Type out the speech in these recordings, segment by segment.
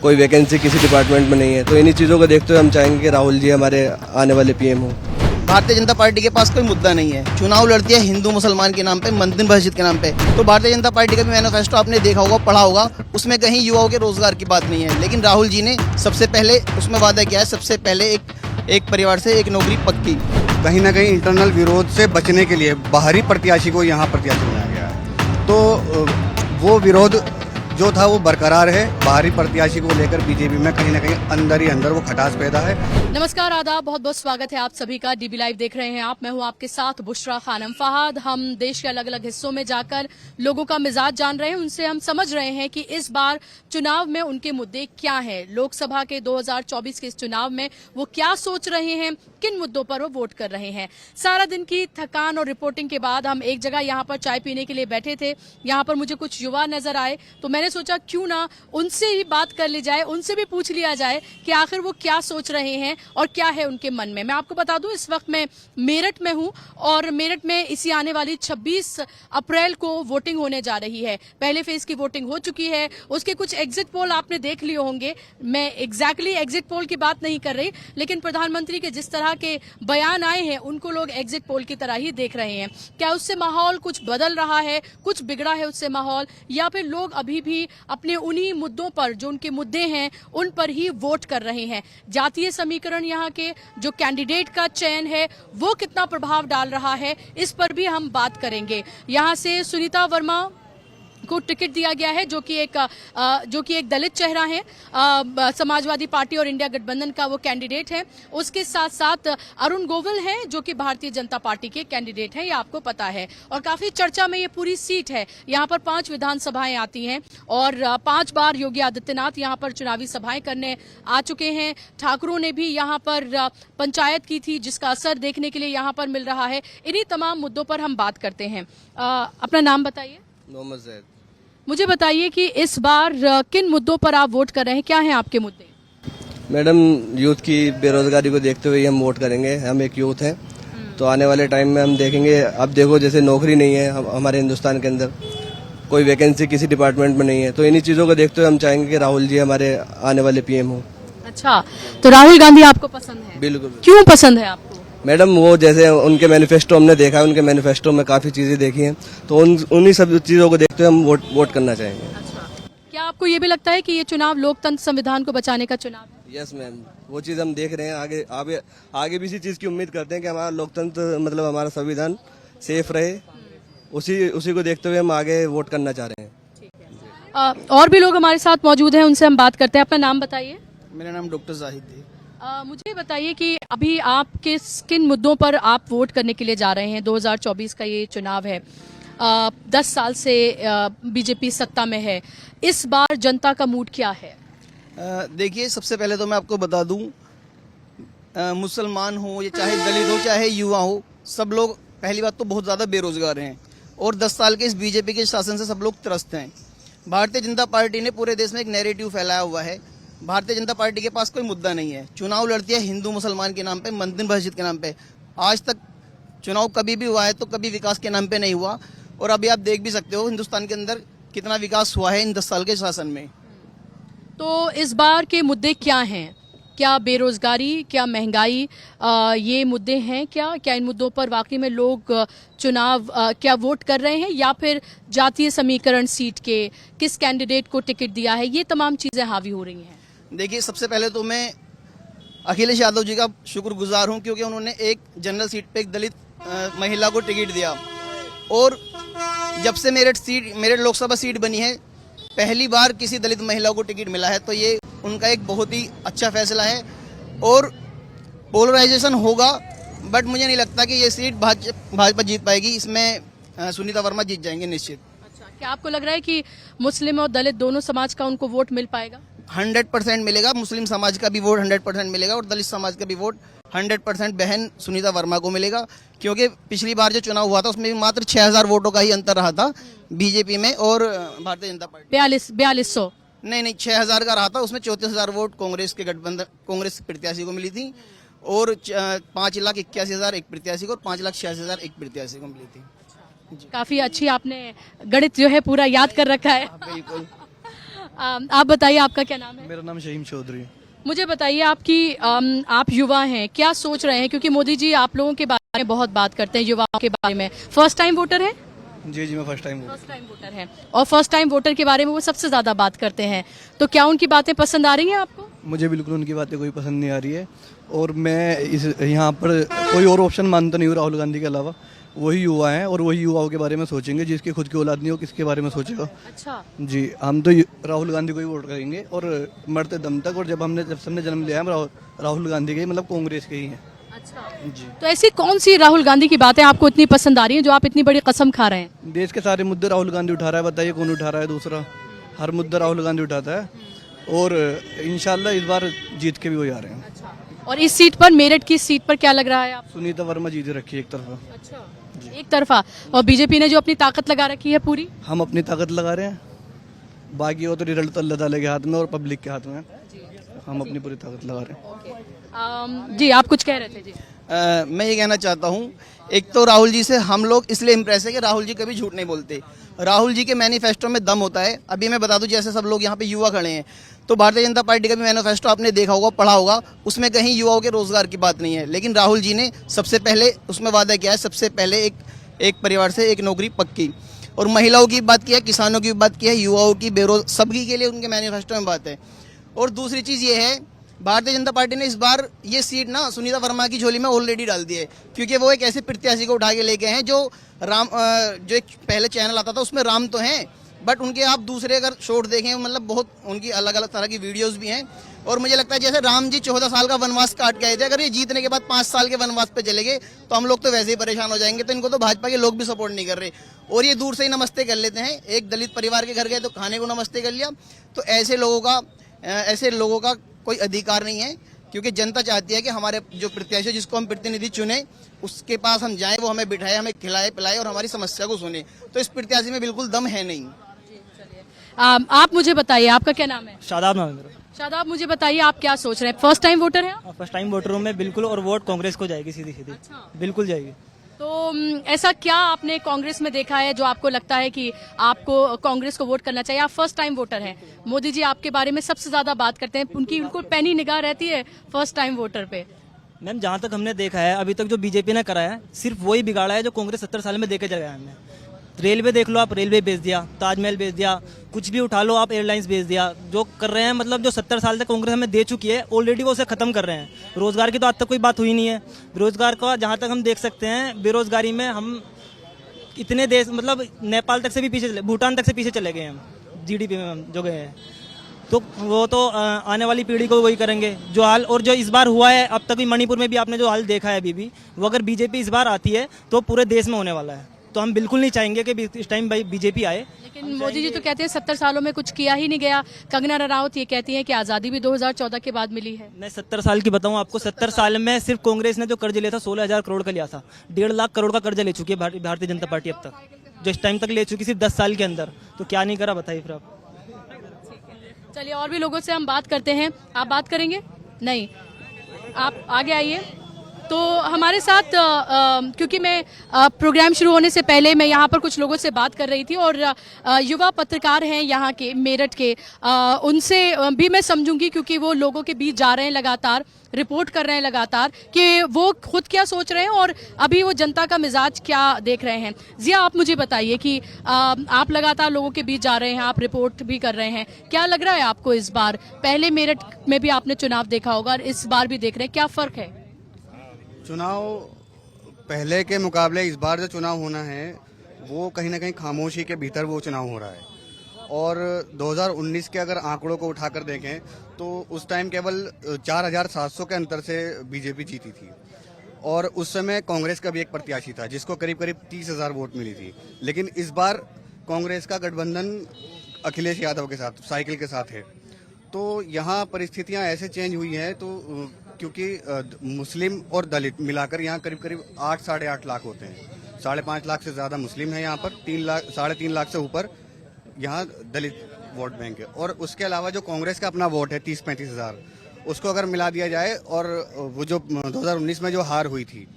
कोई वैकेंसी किसी डिपार्टमेंट में नहीं है। तो इन्हीं चीज़ों को देखते हुए हम चाहेंगे कि राहुल जी हमारे आने वाले पीएम हो। भारतीय जनता पार्टी के पास कोई मुद्दा नहीं है। चुनाव लड़ती है हिंदू मुसलमान के नाम पे, मंदिर मस्जिद के नाम पे। तो भारतीय जनता पार्टी का भी मैनिफेस्टो आपने देखा होगा, पढ़ा होगा, उसमें कहीं युवाओं के रोजगार की बात नहीं है। लेकिन राहुल जी ने सबसे पहले उसमें वादा किया है, सबसे पहले एक परिवार से एक नौकरी पक्की। कहीं ना कहीं इंटरनल विरोध से बचने के लिए बाहरी प्रत्याशी को यहाँ प्रत्याशी बनाया गया है। तो वो विरोध जो था वो बरकरार है। बाहरी प्रत्याशी को लेकर बीजेपी में कहीं ना कहीं अंदर ही अंदर वो खटास पैदा है। नमस्कार, आदाब, बहुत बहुत स्वागत है आप सभी का। डीबी लाइव देख रहे हैं आप। मैं हूं आपके साथ बुशरा खानम फहाद। हम देश के अलग अलग हिस्सों में जाकर लोगों का मिजाज जान रहे हैं, उनसे हम समझ रहे हैं कि इस बार चुनाव में उनके मुद्दे क्या हैं। लोकसभा के 2024 के इस चुनाव में वो क्या सोच रहे हैं, किन मुद्दों पर वो वोट कर रहे हैं। सारा दिन की थकान और रिपोर्टिंग के बाद हम एक जगह यहाँ पर चाय पीने के लिए बैठे थे। यहाँ पर मुझे कुछ युवा नजर आए, तो मैंने सोचा क्यों ना उनसे ही बात कर ली जाए, उनसे भी पूछ लिया जाए कि आखिर वो क्या सोच रहे हैं और क्या है उनके मन में। मैं आपको बता दूं, इस वक्त मैं मेरठ में हूं और मेरठ में इसी आने वाली 26 अप्रैल को वोटिंग होने जा रही है। पहले फेज की वोटिंग हो चुकी है, उसके कुछ एग्जिट पोल आपने देख लिए होंगे। मैं एग्जैक्टली एग्जिट पोल की बात नहीं कर रही, लेकिन प्रधानमंत्री के जिस तरह के बयान आए हैं उनको लोग एग्जिट पोल की तरह ही देख रहे हैं। क्या उससे माहौल कुछ बदल रहा है, कुछ बिगड़ा है उससे माहौल, या फिर लोग अभी भी अपने उन्हीं मुद्दों पर, जो उनके मुद्दे हैं, उन पर ही वोट कर रहे हैं। जातीय समीकरण यहाँ के जो कैंडिडेट का चयन है वो कितना प्रभाव डाल रहा है, इस पर भी हम बात करेंगे। यहाँ से सुनीता वर्मा को टिकट दिया गया है, जो कि एक दलित चेहरा है। समाजवादी पार्टी और इंडिया गठबंधन का वो कैंडिडेट है। उसके साथ साथ अरुण गोविल हैं, जो कि भारतीय जनता पार्टी के कैंडिडेट हैं, ये आपको पता है। और काफी चर्चा में ये पूरी सीट है। यहाँ पर 5 विधानसभाएं आती हैं और 5 बार योगी आदित्यनाथ यहाँ पर चुनावी सभाएं करने आ चुके हैं। ठाकुरों ने भी यहाँ पर पंचायत की थी, जिसका असर देखने के लिए यहाँ पर मिल रहा है। इन्हीं तमाम मुद्दों पर हम बात करते हैं। अपना नाम बताइए। मोहम्मद जैद। मुझे बताइए कि इस बार किन मुद्दों पर आप वोट कर रहे हैं, क्या हैं आपके मुद्दे? मैडम, यूथ की बेरोजगारी को देखते हुए हम वोट करेंगे। हम एक यूथ हैं, तो आने वाले टाइम में हम देखेंगे। अब देखो, जैसे नौकरी नहीं है हमारे हिंदुस्तान के अंदर, कोई वैकेंसी किसी डिपार्टमेंट में नहीं है। तो इन्हीं चीज़ों को देखते हुए हम चाहेंगे कि राहुल जी हमारे आने वाले पीएम हो। अच्छा, तो राहुल गांधी आपको पसंद है? बिल्कुल। क्यों पसंद है आपको? मैडम, वो जैसे उनके मैनिफेस्टो हमने देखा है, उनके मैनिफेस्टो में काफ़ी चीज़ें देखी हैं, तो उन्हीं सब चीज़ों को देखते हुए हम वोट करना चाहेंगे। अच्छा, क्या आपको ये भी लगता है कि ये चुनाव लोकतंत्र संविधान को बचाने का चुनाव है? यस मैम, वो चीज़ हम देख रहे हैं। आगे भी इसी चीज़ की उम्मीद करते हैं कि हमारा लोकतंत्र, मतलब हमारा संविधान सेफ रहे। उसी को देखते हुए हम आगे वोट करना चाह रहे हैं। और भी लोग हमारे साथ मौजूद हैं, उनसे हम बात करते हैं। अपना नाम बताइए। मेरा नाम डॉक्टर जाहिद है। मुझे बताइए कि अभी आप किन मुद्दों पर आप वोट करने के लिए जा रहे हैं। 2024 का ये चुनाव है। 10 साल से बीजेपी सत्ता में है। इस बार जनता का मूड क्या है? देखिए, सबसे पहले तो मैं आपको बता दूं, मुसलमान हो या चाहे दलित हो चाहे युवा हो, सब लोग पहली बात तो बहुत ज़्यादा बेरोजगार हैं और 10 साल के इस बीजेपी के शासन से सब लोग त्रस्त हैं। भारतीय जनता पार्टी ने पूरे देश में एक नैरेटिव फैलाया हुआ है। भारतीय जनता पार्टी के पास कोई मुद्दा नहीं है। चुनाव लड़ती है हिंदू मुसलमान के नाम पे, मंदिर मस्जिद के नाम पे। आज तक चुनाव कभी भी हुआ है तो कभी विकास के नाम पे नहीं हुआ। और अभी आप देख भी सकते हो हिंदुस्तान के अंदर कितना विकास हुआ है इन 10 साल के शासन में। तो इस बार के मुद्दे क्या हैं? क्या बेरोजगारी, क्या महंगाई, ये मुद्दे हैं? क्या इन मुद्दों पर वाकई में लोग चुनाव क्या वोट कर रहे हैं, या फिर जातीय समीकरण सीट के किस कैंडिडेट को टिकट दिया है, ये तमाम चीजें हावी हो रही हैं? देखिए, सबसे पहले तो मैं अखिलेश यादव जी का शुक्रगुजार हूं, क्योंकि उन्होंने एक जनरल सीट पे एक दलित महिला को टिकट दिया। और जब से मेरठ लोकसभा सीट बनी है, पहली बार किसी दलित महिला को टिकट मिला है, तो ये उनका एक बहुत ही अच्छा फैसला है। और पोलराइजेशन होगा, बट मुझे नहीं लगता कि ये सीट भाजपा जीत पाएगी। इसमें सुनीता वर्मा जीत जाएंगे निश्चित। अच्छा, क्या आपको लग रहा है कि मुस्लिम और दलित दोनों समाज का उनको वोट मिल पाएगा? 100% मिलेगा। मुस्लिम समाज का भी वोट 100% मिलेगा और दलित समाज का भी वोट 100% बहन सुनीता वर्मा को मिलेगा। क्योंकि पिछली बार जो चुनाव हुआ था उसमें भी मात्र 6000 वोटों का ही अंतर रहा था बीजेपी में और भारतीय जनता पार्टी। 4200 नहीं, 6000 का रहा था। उसमें 34000 वोट कांग्रेस के गठबंधन, कांग्रेस प्रत्याशी को मिली थी और 5,81,000 एक प्रत्याशी को और 5,86,000 एक प्रत्याशी को मिली थी। काफी अच्छी आपने गणित जो है पूरा याद कर रखा है। बिल्कुल। आप बताइए आपका क्या नाम है? मेरा नाम शहीम चौधरी है। मुझे बताइए आपकी आप युवा हैं, क्या सोच रहे हैं? क्योंकि मोदी जी आप लोगों के बारे में बहुत बात करते हैं, युवाओं के बारे में। फर्स्ट टाइम वोटर है? जी जी, मैं first time first time voter है, और फर्स्ट टाइम वोटर के बारे में वो सबसे ज्यादा बात करते हैं, तो क्या उनकी बातें पसंद आ रही हैं आपको? मुझे बिल्कुल उनकी बातें कोई पसंद नहीं आ रही है, और मैं इस यहाँ पर कोई और ऑप्शन मानता नहीं हूँ राहुल गांधी के अलावा। वही युवा हैं और वही युवाओं के बारे में सोचेंगे, जिसकी खुद की औलाद नहीं हो किसके बारे में सोचेगा। अच्छा, जी, हम तो राहुल गांधी को ही वोट करेंगे और मरते दम तक। और जब से हमने जन्म लिया है, हम राहुल गांधी के ही, मतलब कांग्रेस के ही हैं। अच्छा जी, तो ऐसी कौन सी राहुल गांधी की बातें आपको इतनी पसंद आ रही हैं जो आप इतनी बड़ी कसम खा रहे हैं? देश के सारे मुद्दे राहुल गांधी उठा रहा है, बताइए कौन उठा रहा है? दूसरा हर मुद्दा राहुल गांधी उठाता है, और इंशाल्लाह इस बार जीत के भी वही आ रहे हैं। और इस सीट पर, मेरठ की सीट पर क्या लग रहा है आप? सुनीता वर्मा जीत रखी है एक तरफा। अच्छा, एक तरफा। और बीजेपी ने जो अपनी ताकत लगा रखी है पूरी? हम अपनी ताकत लगा रहे हैं, बाकी वो तो रिजल्ट तो अल्लाह ताला के हाथ में और पब्लिक के हाथ में है। हम अपनी पूरी ताकत लगा रहे हैं। जी, आप कुछ कह रहे थे? जी, मैं ये कहना चाहता हूँ, एक तो राहुल जी से हम लोग इसलिए इम्प्रेस है कि राहुल जी कभी झूठ नहीं बोलते। राहुल जी के मैनिफेस्टो में दम होता है। अभी मैं बता दूं, जैसे सब लोग यहाँ पे युवा खड़े हैं, तो भारतीय जनता पार्टी का भी मैनिफेस्टो आपने देखा होगा, पढ़ा होगा, उसमें कहीं युवाओं के रोजगार की बात नहीं है। लेकिन राहुल जी ने सबसे पहले उसमें वादा किया है, सबसे पहले एक परिवार से एक नौकरी पक्की, और महिलाओं की बात की है, किसानों की बात की है, युवाओं की, सभी के लिए उनके मैनिफेस्टो में बात है। और दूसरी चीज़ ये है, भारतीय जनता पार्टी ने इस बार ये सीट ना सुनीता वर्मा की झोली में ऑलरेडी डाल दी है, क्योंकि वो एक ऐसे प्रत्याशी को उठा के लेके हैं जो जो एक पहले चैनल आता था उसमें राम तो हैं, बट उनके आप दूसरे अगर शॉट देखें, मतलब बहुत उनकी अलग अलग तरह की वीडियोस भी हैं। और मुझे लगता है जैसे राम जी 14 साल का वनवास काट के आए थे, अगर ये जीतने के बाद 5 साल के वनवास पे चले गए तो हम लोग तो वैसे ही परेशान हो जाएंगे। तो इनको तो भाजपा के लोग भी सपोर्ट नहीं कर रहे, और ये दूर से ही नमस्ते कर लेते हैं। एक दलित परिवार के घर गए तो खाने को नमस्ते कर लिया। तो ऐसे लोगों का कोई अधिकार नहीं है, क्योंकि जनता चाहती है कि हमारे जो प्रत्याशी, जिसको हम प्रतिनिधि चुने, उसके पास हम जाएं, वो हमें बिठाए, हमें खिलाए पिलाए और हमारी समस्या को सुने। तो इस प्रत्याशी में बिल्कुल दम है नहीं। आप मुझे बताइए आपका क्या नाम है? शादाब नाम है मेरा। शादाब, मुझे बताइए आप क्या सोच रहे हैं? फर्स्ट टाइम वोटर हैं आप? फर्स्ट टाइम वोटर हूँ मैं, बिल्कुल, और वोट कांग्रेस को जाएगी सीधी सीधी। अच्छा। बिल्कुल जाएगी। तो ऐसा क्या आपने कांग्रेस में देखा है जो आपको लगता है कि आपको कांग्रेस को वोट करना चाहिए? आप फर्स्ट टाइम वोटर हैं, मोदी जी आपके बारे में सबसे ज्यादा बात करते हैं, उनको पैनी निगाह रहती है फर्स्ट टाइम वोटर पे। मैम, जहाँ तक हमने देखा है अभी तक जो बीजेपी ने करा है, सिर्फ वही बिगाड़ा है जो कांग्रेस 70 साल में देके चला हमने। रेलवे देख लो आप, रेलवे बेच दिया, ताजमहल बेच दिया, कुछ भी उठा लो आप, एयरलाइंस बेच दिया। जो कर रहे हैं, मतलब जो 70 साल तक कांग्रेस हमें दे चुकी है ऑलरेडी, वो उसे खत्म कर रहे हैं। रोजगार की तो आज तक कोई बात हुई नहीं है। बेरोजगार का जहाँ तक हम देख सकते हैं, बेरोजगारी में हम इतने देश, मतलब नेपाल तक से भी पीछे चले, भूटान तक से पीछे चले गए हैं हम जीडीपी में, हम जो गए हैं। तो वो तो आने वाली पीढ़ी को वही करेंगे जो हाल, और जो इस बार हुआ है अब तक भी मणिपुर में भी आपने जो हाल देखा है अभी भी, वो अगर बीजेपी इस बार आती है तो पूरे देश में होने वाला है। तो हम बिल्कुल नहीं चाहेंगे कि इस टाइम भाई बीजेपी आए। लेकिन मोदी जी तो कहते हैं 70 सालों में कुछ किया ही नहीं गया। कंगना रनौत ये कहती हैं कि आज़ादी भी 2014 के बाद मिली है। मैं 70 साल की बताऊं आपको, 70 साल में सिर्फ कांग्रेस ने जो कर्ज लिया था 16,000 करोड़ का लिया था। 1.5 लाख करोड़ का कर्जा ले चुकी है भारतीय जनता पार्टी अब तक, जो इस टाइम तक ले चुकी सिर्फ 10 साल के अंदर। तो क्या नहीं करा बताइए फिर आप। चलिए और भी लोगों से हम बात करते हैं। आप बात करेंगे? नहीं, आप आगे आइए। तो हमारे साथ क्योंकि मैं प्रोग्राम शुरू होने से पहले मैं यहाँ पर कुछ लोगों से बात कर रही थी, और युवा पत्रकार हैं यहाँ के, मेरठ के, उनसे भी मैं समझूंगी, क्योंकि वो लोगों के बीच जा रहे हैं लगातार, रिपोर्ट कर रहे हैं लगातार कि वो खुद क्या सोच रहे हैं और अभी वो जनता का मिजाज क्या देख रहे हैं। जिया, आप मुझे बताइए कि आप लगातार लोगों के बीच जा रहे हैं, आप रिपोर्ट भी कर रहे हैं, क्या लग रहा है आपको इस बार? पहले मेरठ में भी आपने चुनाव देखा होगा और इस बार भी देख रहे हैं, क्या फर्क है? चुनाव पहले के मुकाबले इस बार जो चुनाव होना है वो कहीं ना कहीं खामोशी के भीतर वो चुनाव हो रहा है। और 2019 के अगर आंकड़ों को उठाकर देखें तो उस टाइम केवल 4,700 के अंतर से बीजेपी जीती थी, और उस समय कांग्रेस का भी एक प्रत्याशी था जिसको करीब करीब 30,000 वोट मिली थी। लेकिन इस बार कांग्रेस का गठबंधन अखिलेश यादव के साथ, साइकिल के साथ है। तो यहाँ परिस्थितियाँ ऐसे चेंज हुई हैं, तो क्योंकि मुस्लिम और दलित मिलाकर यहाँ करीब करीब 8 साढ़े 8 लाख होते हैं। 5.5 लाख से ज़्यादा मुस्लिम है यहाँ पर, 3.5 लाख से ऊपर यहाँ दलित वोट बैंक है। और उसके अलावा जो कांग्रेस का अपना वोट है 30-35 हज़ार, उसको अगर मिला दिया जाए, और वो जो 2019 में जो हार हुई थी,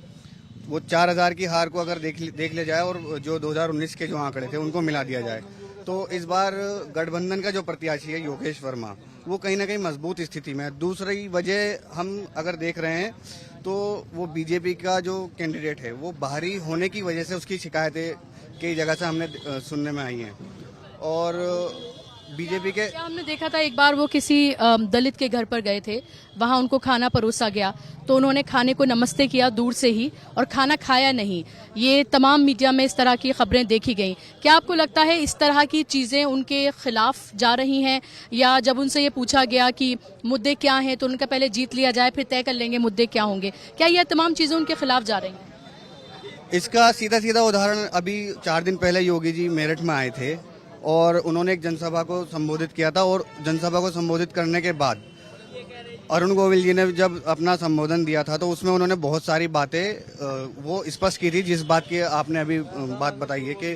वो 4,000 की हार को अगर देख लिया जाए और जो 2019 के जो आंकड़े थे उनको मिला दिया जाए, तो इस बार गठबंधन का जो प्रत्याशी है योगेश वर्मा, वो कहीं ना कहीं मजबूत स्थिति में है। दूसरी वजह हम अगर देख रहे हैं तो वो बीजेपी का जो कैंडिडेट है वो बाहरी होने की वजह से उसकी शिकायतें कई जगह से हमने सुनने में आई हैं। और बीजेपी के क्या हमने देखा था एक बार वो किसी दलित के घर पर गए थे, वहां उनको खाना परोसा गया तो उन्होंने खाने को नमस्ते किया दूर से ही और खाना खाया नहीं। ये तमाम मीडिया में इस तरह की खबरें देखी गई। क्या आपको लगता है इस तरह की चीजें उनके खिलाफ जा रही हैं, या जब उनसे ये पूछा गया कि मुद्दे क्या हैं तो उनका पहले जीत लिया जाए फिर तय कर लेंगे मुद्दे क्या होंगे, क्या ये तमाम चीजें उनके खिलाफ जा रही हैं? इसका सीधा सीधा उदाहरण अभी 4 दिन पहले योगी जी मेरठ में आए थे और उन्होंने एक जनसभा को संबोधित किया था। और जनसभा को संबोधित करने के बाद अरुण गोविल जी ने जब अपना संबोधन दिया था तो उसमें उन्होंने बहुत सारी बातें वो स्पष्ट की थी, जिस बात की आपने अभी बात बताई है कि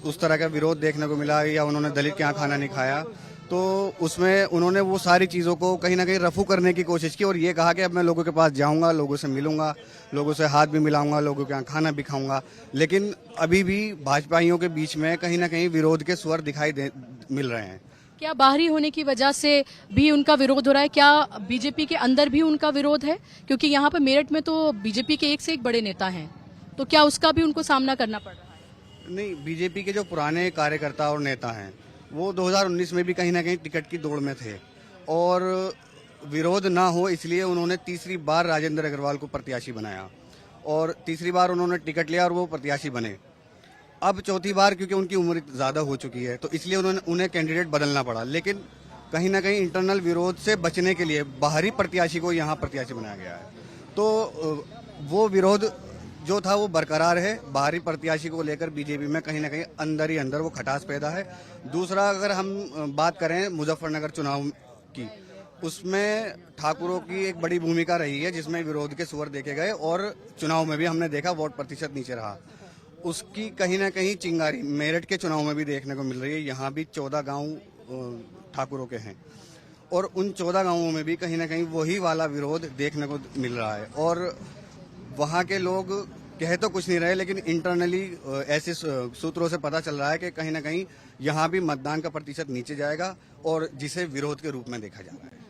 उस तरह का विरोध देखने को मिला या उन्होंने दलित के यहाँ खाना नहीं खाया। तो उसमें उन्होंने वो सारी चीज़ों को कहीं ना कहीं रफू करने की कोशिश की और ये कहा कि अब मैं लोगों के पास जाऊंगा, लोगों से मिलूंगा, लोगों से हाथ भी मिलाऊंगा, लोगों के यहाँ खाना भी खाऊंगा। लेकिन अभी भी भाजपाइयों के बीच में कहीं ना कहीं विरोध के स्वर मिल रहे हैं। क्या बाहरी होने की वजह से भी उनका विरोध हो रहा है? क्या बीजेपी के अंदर भी उनका विरोध है? क्योंकि यहाँ पर मेरठ में तो बीजेपी के एक से एक बड़े नेता हैं, तो क्या उसका भी उनको सामना करना पड़ रहा है? नहीं, बीजेपी के जो पुराने कार्यकर्ता और नेता हैं वो 2019 में भी कहीं ना कहीं टिकट की दौड़ में थे और विरोध ना हो इसलिए उन्होंने तीसरी बार राजेंद्र अग्रवाल को प्रत्याशी बनाया और तीसरी बार उन्होंने टिकट लिया और वो प्रत्याशी बने। अब चौथी बार क्योंकि उनकी उम्र ज़्यादा हो चुकी है तो इसलिए उन्हें कैंडिडेट बदलना पड़ा। लेकिन कहीं ना कहीं इंटरनल विरोध से बचने के लिए बाहरी प्रत्याशी को यहाँ प्रत्याशी बनाया गया है। तो वो विरोध जो था वो बरकरार है। बाहरी प्रत्याशी को लेकर बीजेपी में कहीं ना कहीं अंदर ही अंदर वो खटास पैदा है। दूसरा, अगर हम बात करें मुजफ्फरनगर चुनाव की, उसमें ठाकुरों की एक बड़ी भूमिका रही है जिसमें विरोध के स्वर देखे गए और चुनाव में भी हमने देखा वोट प्रतिशत नीचे रहा। उसकी कहीं ना कहीं चिंगारी मेरठ के चुनाव में भी देखने को मिल रही है। यहाँ भी 14 गाँव ठाकुरों के हैं और उन 14 गाँवों में भी कहीं ना कहीं वही वाला विरोध देखने को मिल रहा है। और वहाँ के लोग कह तो कुछ नहीं रहे लेकिन इंटरनली ऐसे सूत्रों से पता चल रहा है कि कहीं ना कहीं यहाँ भी मतदान का प्रतिशत नीचे जाएगा और जिसे विरोध के रूप में देखा जा रहा है।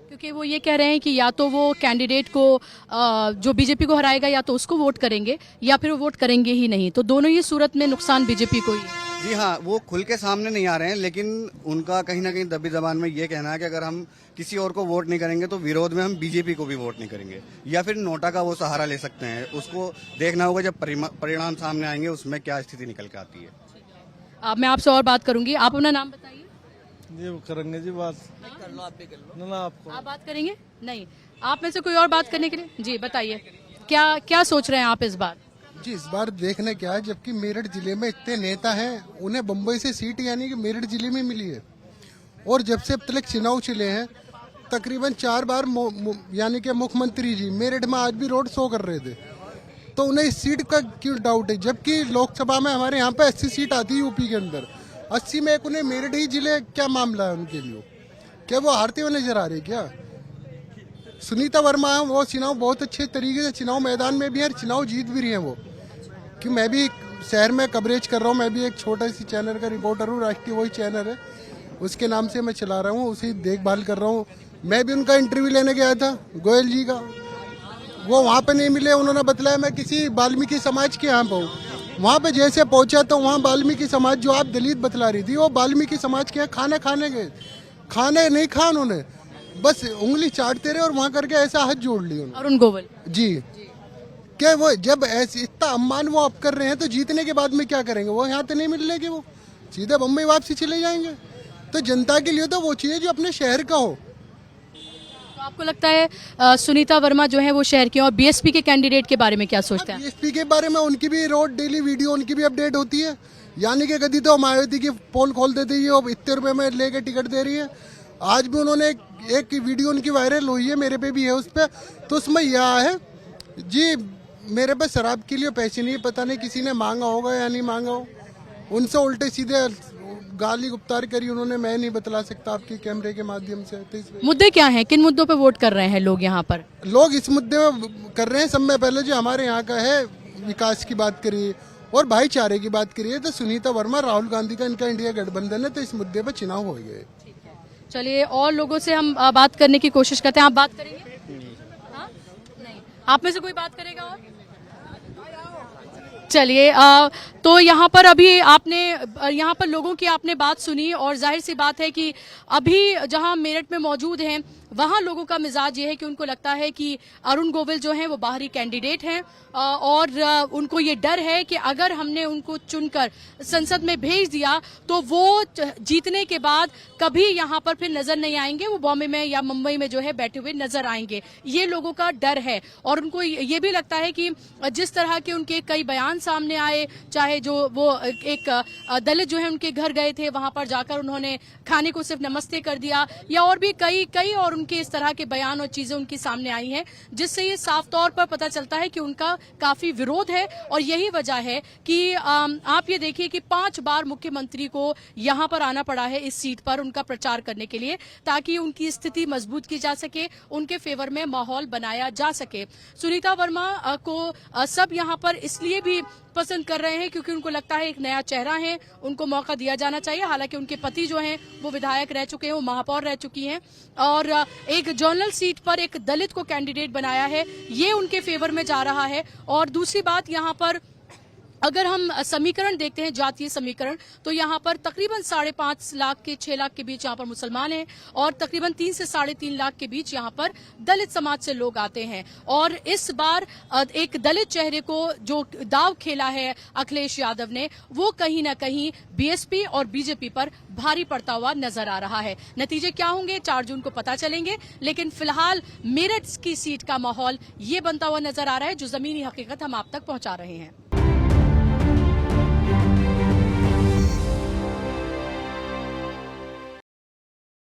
क्योंकि वो ये कह रहे हैं कि या तो वो कैंडिडेट को जो बीजेपी को हराएगा या तो उसको वोट करेंगे या फिर वो वोट करेंगे ही नहीं, तो दोनों ही सूरत में नुकसान बीजेपी को ही है। जी हाँ, वो खुल के सामने नहीं आ रहे हैं लेकिन उनका कहीं ना कहीं दबी जबान में ये कहना है कि अगर हम किसी और को वोट नहीं करेंगे तो विरोध में हम बीजेपी को भी वोट नहीं करेंगे या फिर नोटा का वो सहारा ले सकते हैं। उसको देखना होगा जब परिणाम सामने आएंगे उसमें क्या स्थिति निकल के आती है। मैं आपसे और बात करूंगी, आप अपना नाम बताइए। जी करेंगे जी बात, कर लो आप भी कर लो ना, आपको आप बात करेंगे? नहीं, आप में से कोई और बात करने के लिए? जी बताइए, क्या सोच रहे हैं आप इस बार? जी इस बार देखने क्या है, जबकि मेरठ जिले में इतने नेता हैं, उन्हें बम्बई से सीट यानी कि मेरठ जिले में मिली है और जब से अब तक चुनाव चले हैं तकरीबन 4 बार यानी कि मुख्यमंत्री जी मेरठ में आज भी रोड शो कर रहे थे। तो उन्हें इस सीट का क्यों डाउट है, जबकि लोकसभा में हमारे यहाँ पे 80 सीट आती है यूपी के अंदर, 80 में एक उन्हें मेरठ ही जिले क्या मामला है उनके लिए? क्या वो हारते हुए नजर आ रहे क्या? सुनीता वर्मा वो चुनाव बहुत अच्छे तरीके से चुनाव मैदान में भी है, चुनाव जीत भी रही है वो। कि मैं भी शहर में कवरेज कर रहा हूँ, मैं भी एक छोटा सी चैनल का रिपोर्टर हूँ, राष्ट्रीय वही चैनल है उसके नाम से मैं चला रहा हूँ, उसी देखभाल कर रहा हूँ। मैं भी उनका इंटरव्यू लेने गया था गोयल जी का, वो वहाँ पे नहीं मिले। उन्होंने बताया मैं किसी वाल्मीकि समाज के यहाँ पर हूँ। वहाँ पे जैसे पहुँचा तो वहाँ वाल्मीकि समाज जो आप दलित बतला रही थी वो वाल्मीकि समाज के यहाँ खाना खाने गए, खाने नहीं खा उन्होंने, बस उंगली चाटते रहे और वहाँ करके ऐसा हाथ जोड़ लिया अरुण गोविल जी। क्या वो जब ऐसे इतना सम्मान वो आप कर रहे हैं तो जीतने के बाद में क्या करेंगे? वो यहाँ तो नहीं मिलने के, वो सीधे बम्बई वापसी चले जाएंगे। तो जनता के लिए तो वो चाहिए जो अपने शहर का हो। तो आपको लगता है सुनीता वर्मा जो है वो शहर की, और बीएसपी के कैंडिडेट के बारे में क्या सोचते हैं? बीएसपी के बारे में उनकी भी रोज डेली वीडियो उनकी भी अपडेट होती है, यानी कि कभी तो मायावती की पोल खोल देती है, अब इतने रुपए में लेके टिकट दे रही है। आज भी उन्होंने एक वीडियो उनकी वायरल हुई है, मेरे पे भी है उस पर, तो उसमें यह है जी मेरे पे शराब के लिए पैसे नहीं, पता नहीं किसी ने मांगा होगा या नहीं मांगा हो, उनसे उल्टे सीधे गाली गुप्तार करी उन्होंने, मैं नहीं बतला सकता आपके कैमरे के माध्यम से। तो मुद्दे क्या हैं, किन मुद्दों पे वोट कर रहे हैं लोग यहाँ पर? लोग इस मुद्दे में कर रहे हैं, सब में पहले जो हमारे यहाँ का है विकास की बात करिए और भाईचारे की बात करिए तो सुनीता वर्मा, राहुल गांधी का इनका इंडिया गठबंधन है, तो इस मुद्दे पर चुनाव हो गए। चलिए और लोगों से हम बात करने की कोशिश करते हैं। आप बात करेंगे? हाँ? नहीं। आप में से कोई बात करेगा? और चलिए तो यहाँ पर अभी आपने यहाँ पर लोगों की आपने बात सुनी और जाहिर सी बात है कि अभी जहाँ मेरठ में मौजूद हैं वहाँ लोगों का मिजाज ये है कि उनको लगता है कि अरुण गोविल जो हैं वो बाहरी कैंडिडेट हैं और उनको ये डर है कि अगर हमने उनको चुनकर संसद में भेज दिया तो वो जीतने के बाद कभी यहाँ पर फिर नजर नहीं आएंगे, वो बॉम्बे में या मुंबई में जो है बैठे हुए नजर आएंगे। ये लोगों का डर है और उनको ये भी लगता है कि जिस तरह के उनके कई बयान सामने आए, चाहे जो वो एक दलित जो है उनके घर गए थे, वहां पर जाकर उन्होंने खाने को सिर्फ नमस्ते कर दिया, या और भी कई और उनके इस तरह के बयान और चीजें उनके सामने आई हैं, जिससे ये साफ तौर पर पता चलता है कि उनका काफी विरोध है। और यही वजह है कि आप ये देखिए कि 5 बार मुख्यमंत्री को यहाँ पर आना पड़ा है इस सीट पर उनका प्रचार करने के लिए, ताकि उनकी स्थिति मजबूत की जा सके, उनके फेवर में माहौल बनाया जा सके। सुनीता वर्मा को सब यहाँ पर इसलिए भी पसंद कर रहे हैं क्योंकि उनको लगता है एक नया चेहरा है, उनको मौका दिया जाना चाहिए। हालांकि उनके पति जो हैं वो विधायक रह चुके हैं, वो महापौर रह चुकी हैं और एक जनरल सीट पर एक दलित को कैंडिडेट बनाया है, ये उनके फेवर में जा रहा है। और दूसरी बात, यहाँ पर अगर हम समीकरण देखते हैं, जातीय समीकरण, तो यहाँ पर तकरीबन 5.5 लाख के 6 लाख के बीच यहाँ पर मुसलमान हैं और तकरीबन 3 से 3.5 लाख के बीच यहाँ पर दलित समाज से लोग आते हैं। और इस बार एक दलित चेहरे को जो दाव खेला है अखिलेश यादव ने, वो कहीं ना कहीं बीएसपी और बीजेपी पर भारी पड़ता हुआ नजर आ रहा है। नतीजे क्या होंगे 4 जून को पता चलेंगे, लेकिन फिलहाल मेरठ की सीट का माहौल ये बनता हुआ नजर आ रहा है, जो जमीनी हकीकत हम आप तक पहुंचा रहे हैं।